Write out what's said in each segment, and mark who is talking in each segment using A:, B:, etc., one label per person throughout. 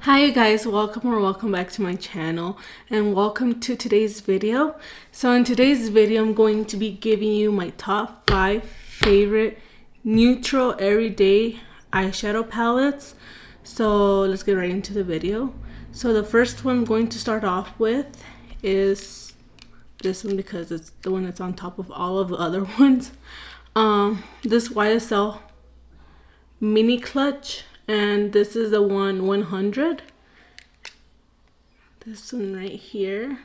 A: Hi you guys, welcome back to my channel and welcome to today's video. So in today's video I'm going to be giving you my top 5 favorite neutral everyday eyeshadow palettes. So let's get right into the video. So the first one I'm going to start off with is this one because it's the one that's on top of all of the other ones. This YSL Mini Clutch, and this is the 100. This one right here.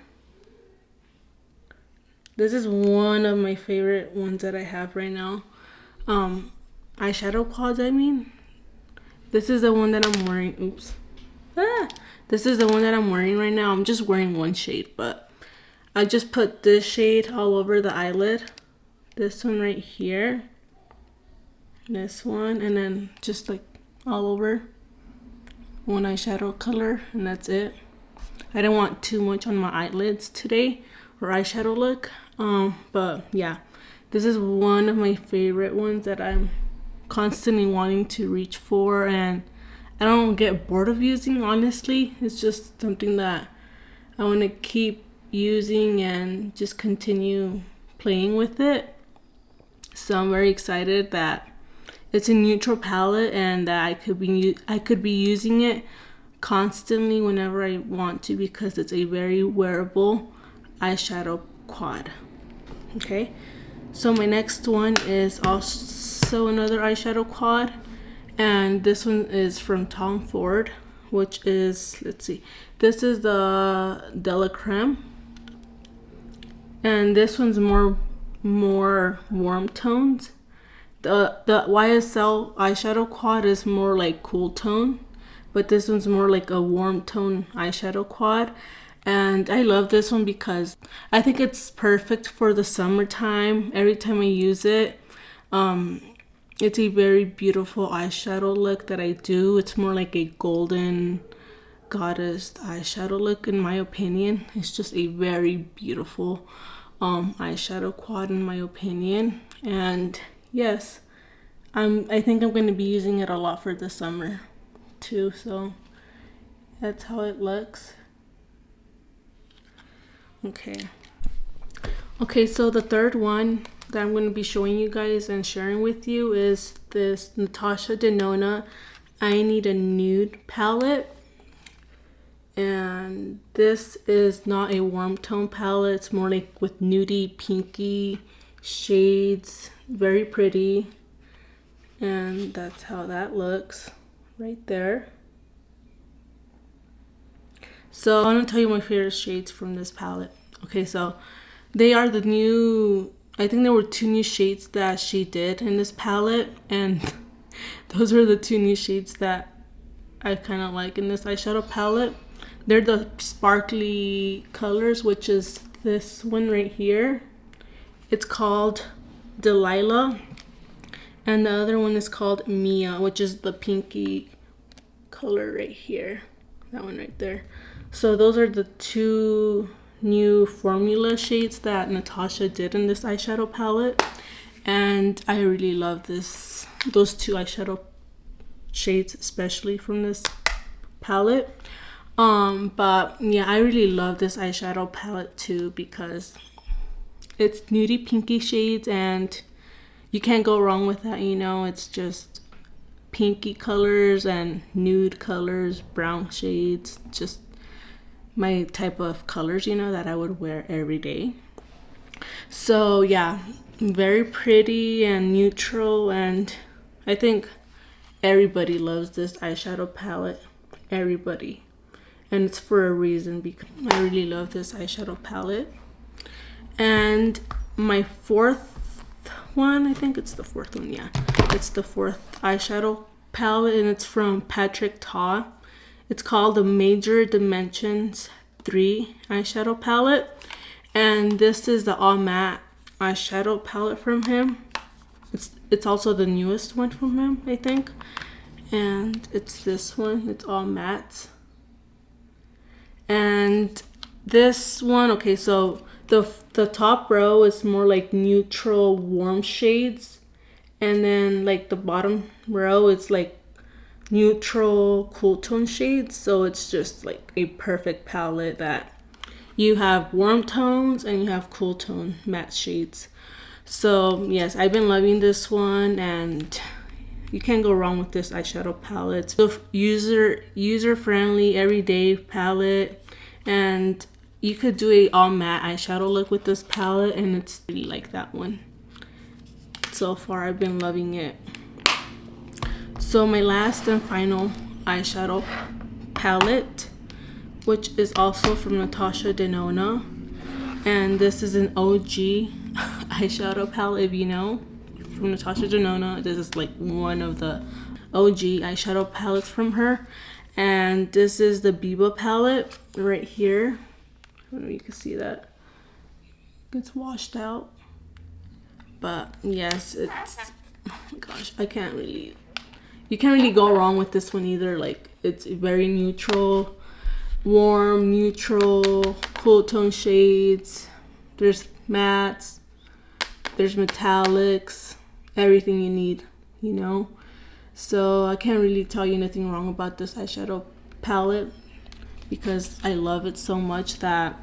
A: This is one of my favorite ones that I have right now. Eyeshadow quads, I mean. This is the one that I'm wearing. Oops. This is the one that I'm wearing right now. I'm just wearing one shade, but I just put this shade all over the eyelid. This one right here. This one, and then just like all over one eyeshadow color, and that's it. I didn't want too much on my eyelids today for eyeshadow look, but yeah, this is one of my favorite ones that I'm constantly wanting to reach for, and I don't get bored of using. Honestly, it's just something that I want to keep using and just continue playing with it. So I'm very excited that it's a neutral palette and that I could be using it constantly whenever I want to, because it's a very wearable eyeshadow quad. Okay, so my next one is also another eyeshadow quad, and this one is from Tom Ford, which is, let's see, this is the Della Creme, and this one's more warm tones. The YSL eyeshadow quad is more like cool tone, but this one's more like a warm tone eyeshadow quad. And I love this one because I think it's perfect for the summertime. Every time I use it, it's a very beautiful eyeshadow look that I do. It's more like a golden goddess eyeshadow look, in my opinion. It's just a very beautiful eyeshadow quad, in my opinion. And yes, I think I'm going to be using it a lot for the summer too, so that's how it looks. Okay, so the third one that I'm going to be showing you guys and sharing with you is this Natasha Denona I Need a Nude palette. And this is not a warm tone palette. It's more like with nudie pinky shades. Very pretty. And that's how that looks right there. So I want to tell you my favorite shades from this palette. Okay, so they are the new, I think there were 2 new shades that she did in this palette, and those are the 2 new shades that I kind of like in this eyeshadow palette. They're the sparkly colors, which is this one right here. It's called Delilah, and the other one is called Mia, which is the pinky color right here. That one right there. So those are the 2 new formula shades that Natasha did in this eyeshadow palette, and I really love those 2 eyeshadow shades, especially from this palette. But yeah, I really love this eyeshadow palette too because it's nudie pinky shades, and you can't go wrong with that, you know. It's just pinky colors and nude colors, brown shades, just my type of colors, you know, that I would wear every day. So yeah, very pretty and neutral, and I think everybody loves this eyeshadow palette. Everybody. And it's for a reason, because I really love this eyeshadow palette. And my fourth one, I think it's the 4th one, yeah. It's the 4th eyeshadow palette, and it's from Patrick Ta. It's called the Major Dimensions 3 eyeshadow palette. And this is the all matte eyeshadow palette from him. It's also the newest one from him, I think. And it's this one, it's all matte. And this one, okay, so the top row is more like neutral warm shades, and then like the bottom row is like neutral cool tone shades, so it's just like a perfect palette that you have warm tones and you have cool tone matte shades. So yes, I've been loving this one, and you can't go wrong with this eyeshadow palette. So user friendly everyday palette, and you could do a all matte eyeshadow look with this palette, and it's really like that one. So far I've been loving it. So my last and final eyeshadow palette, which is also from Natasha Denona, and this is an OG eyeshadow palette. If you know, from Natasha Denona, this is like one of the OG eyeshadow palettes from her, and this is the Biba palette right here. I don't know if you can see that. It's washed out, but yes, it's, oh my gosh, you can't really go wrong with this one either. Like, it's very neutral, warm, neutral, cool tone shades. There's mattes, there's metallics, everything you need, you know. So I can't really tell you nothing wrong about this eyeshadow palette, because I love it so much that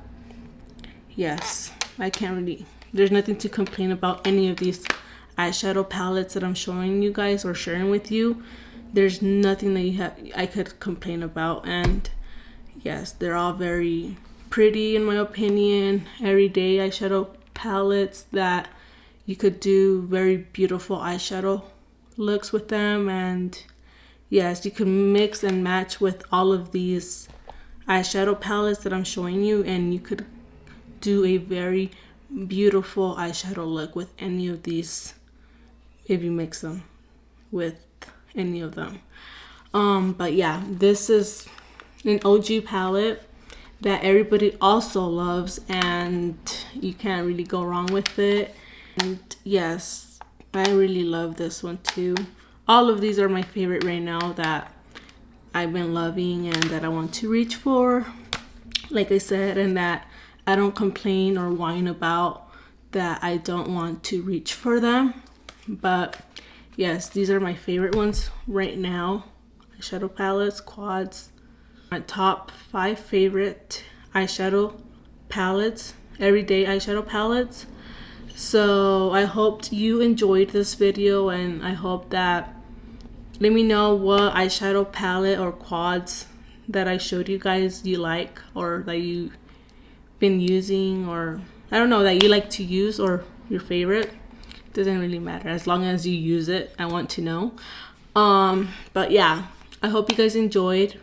A: yes, I can't really, there's nothing to complain about any of these eyeshadow palettes that I'm showing you guys or sharing with you. There's nothing that I could complain about, and yes, they're all very pretty in my opinion. Everyday eyeshadow palettes that you could do very beautiful eyeshadow looks with them, and yes, you can mix and match with all of these eyeshadow palettes that I'm showing you, and you could do a very beautiful eyeshadow look with any of these if you mix them with any of them. But yeah, this is an OG palette that everybody also loves, and you can't really go wrong with it. And yes, I really love this one too. All of these are my favorite right now that I've been loving and that I want to reach for, like I said, and that I don't complain or whine about that I don't want to reach for them. But yes, these are my favorite ones right now. Eyeshadow palettes, quads. My top 5 favorite eyeshadow palettes, everyday eyeshadow palettes. So I hope you enjoyed this video, and I hope that, let me know what eyeshadow palette or quads that I showed you guys you like, or that you've been using, or I don't know, that you like to use, or your favorite. Doesn't really matter, as long as you use it. I want to know. But yeah, I hope you guys enjoyed.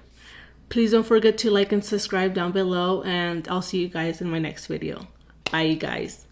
A: Please don't forget to like and subscribe down below, and I'll see you guys in my next video. Bye, you guys.